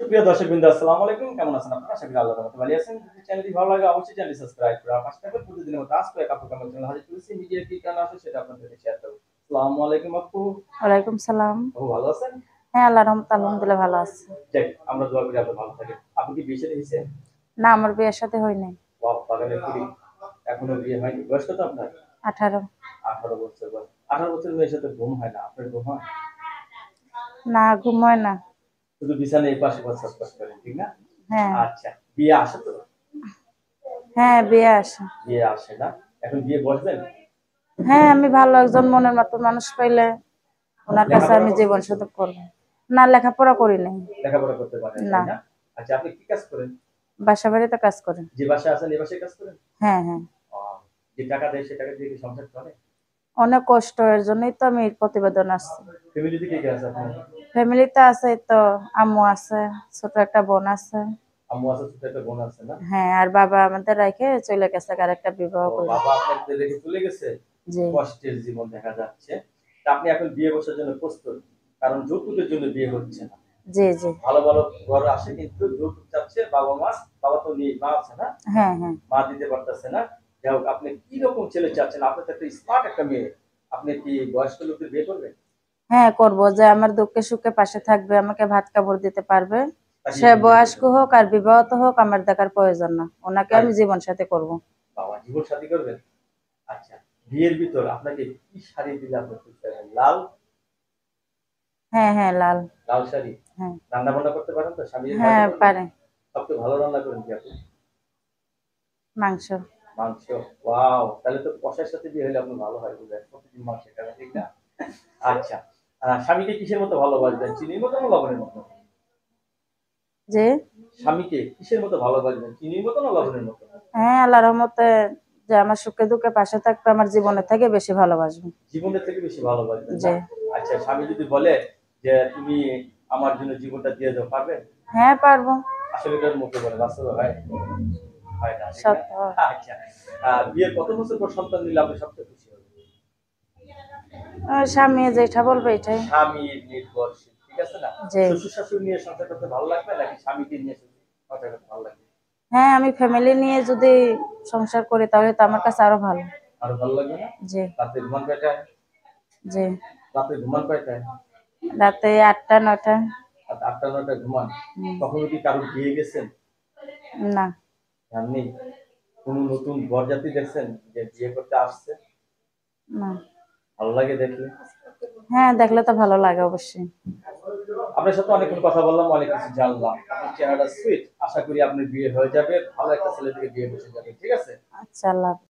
প্রিয় দর্শকবৃন্দ, আসসালামু আলাইকুম। কেমন আছেন আপনারা? আশা করি আল্লাহর রহমতে ভালো আছেন। যদি চ্যানেলটি ভালো লাগে অবশ্যই চ্যানেলটি সাবস্ক্রাইব করে আমার পাশে থাকবেন। প্রতিদিনের মতো আজকে এক আপু আমার চ্যানেল হাজির করেছি। মিডিয়া কি কারণে আসে সেটা আপনাদেরকে শেয়ার করব। আসসালামু আলাইকুম আপু। ওয়ালাইকুম সালাম। আপু ভালো আছেন? হ্যাঁ, আল্লাহর রহমতে আলহামদুলিল্লাহ ভালো আছি। যাক, আমরা দোয়া করি আপনি ভালো থাকেন। আপনি কি বিয়ে শাদী হইছে? না, আমার বিয়ের সাথে হয় নাই। ওয়াও, বাগানের কুড়ি। এখনো বিয়ে হয়নি। বয়স কত আপনার? 18। 18 বছর বয়স। 18 বছরের মেয়ের সাথে ঘুম হয় না। আপনার ঘুম হয়? না, ঘুম হয় না। শুধু বিছানায় এপাশ ওপাশ ছটফট করেন, ঠিক না? হ্যাঁ। আচ্ছা, বিয়ে আসে তো? হ্যাঁ, বিয়ে আসে। বিয়ে আসে না? এখন বিয়ে বসবেন? হ্যাঁ, আমি ভালো একজন মনের মতো মানুষ পাইলে ওনার কাছে লেখাপড়া আমি জীবন করতেছেন তো? শুধু করবো। না, লেখাপড়া করি নাই। লেখাপড়া করতে পারেন, না, তাই না? আচ্ছা, আপনি কি কাজ করেন? বাসা বাড়িতে কাজ করেন। যে বাসায় আছেন, এই বাসায় কাজ করেন? হ্যাঁ, হ্যাঁ। ও, যে টাকা দেয় সে টাকা দিয়ে কি সংসার চলে? অনেক কষ্ট, এর জন্যই তো আমি এই প্রতিবেদন আসছি। ফ্যামিলিতে কে কে আছে আপনার? ফ্যামিলিতে আছে তো, আম্মু আছে, ছোট একটা বোন আছে। আম্মু আছে, ছোট একটা বোন আছে না? হ্যাঁ, আর বাবা আমাদের রেখে চলে গেছে আরেকটা বিবাহ ও, করে। বাবা আপনাদের রেখে চলে গেছে। জি। কষ্টের জীবন দেখা যাচ্ছে। তা আপনি এখন বিয়ে বসার জন্য প্রস্তুত? কারণ যৌতুকের জন্য বিয়ে হচ্ছে না। জি, জি। ভালো ভালো ঘর আসে কিন্তু যৌতুক চাচ্ছে বাবা মা। বাবা তো নেই, মা আছে না? হ্যাঁ, হ্যাঁ। মা দিতে পারতেছে না। যাই হোক, আপনি কি রকম ছেলে চাচ্ছেন? আপনি তো একটা স্মার্ট একটা মেয়ে। আপনি কি বয়স্ক লোকদের বিয়ে করবেন? হ্যাঁ, করব, যে আমার দুঃখে সুখে পাশে থাকবে, আমাকে ভাত কাপড় দিতে পারবে। তাকে সে বিয়ে বয়স্ক করবেন? হোক আর বিবাহিত হোক, আমার দেখার প্রয়োজন না, ওনাকে তাই? আমি জীবন সাথী করব। বাবা, জীবন সাথী করবেন? আচ্ছা, বিয়ের ভিতর আপনাকে কি শাড়ি দিলে আপনি খুশি হবেন? লাল? হ্যাঁ, হ্যাঁ, লাল। লাল শাড়ি? হ্যাঁ। রান্না বান্না করতে পারেন তো? স্বামীকে খাওয়াতে হ্যাঁ, পারবেন? পারে। সবচেয়ে ভালো রান্না করেন কি আপনি? মাংস। মাংস? ওয়াও! তাহলে তো কষাইয়ের সাথে বিয়ে হলে আপনার ভালো হয় বোধহয়। প্রতিদিন মাংস খাবেন, ঠিক না? আচ্ছা। স্বামীকে কিসের মতো ভালোবাসবেন? চিনির মতো না লবণের মতো? যে স্বামীকে কিসের মতো ভালোবাসবেন? চিনির মতো না লবণের মতো? হ্যাঁ, আল্লাহর রহমতে যে আমার সুখে দুঃখে পাশে থাকবে, আমার জীবনের থেকে বেশি ভালোবাসবে। জীবনের থেকে বেশি ভালোবাসবেন যে না? আচ্ছা, স্বামী যদি বলে যে তুমি আমার জন্য জীবনটা দিয়ে দাও, পারবেন? হ্যাঁ, পারবো। আসলে এটার মুখে বলে, বাস্তবে হয়? হয় না, ঠিক না? সত্য। আচ্ছা। বিয়ের কত বছর পর সন্তান নিলে আপনি সবচেয়ে খুশি হবেন? স্বামী যেটা বলবে এটাই। স্বামীর নির্ভরশীল, ঠিক আছে না? যে শ্বশুর-শাশুড়ি নিয়ে সংসার করতে ভালো লাগবে নাকি স্বামীকে নিয়ে সংসার করতে ভালো লাগবে? হ্যাঁ, আমি ফ্যামিলি নিয়ে যদি সংসার করি তাহলে তো আমার কাছে আরো ভালো। আরো ভালো লাগবে না? যে রাতে ঘুমান কয়টায়? যে রাতে ঘুমান কয়টায়? রাতে 8টা 9টা। রাত ৮টা-৯টায় ঘুমান। হুম। কখনো কি কারো বিয়ে গেছেন? না। যাননি? কোন নতুন বরযাত্রী দেখছেন যে বিয়ে করতে আসছে? না। ভালো লাগে দেখলে? হ্যাঁ, দেখলে তো ভালো লাগে অবশ্যই। আপনার সাথে অনেকক্ষণ কথা বললাম, অনেক কিছু জানলাম। আপনার চেহারাটা সুইট। আশা করি আপনার বিয়ে হয়ে যাবে। ভালো একটা ছেলে থেকে বিয়ে বসে যাবে। ঠিক আছে? আচ্ছা, আল্লাহ হাফেজ।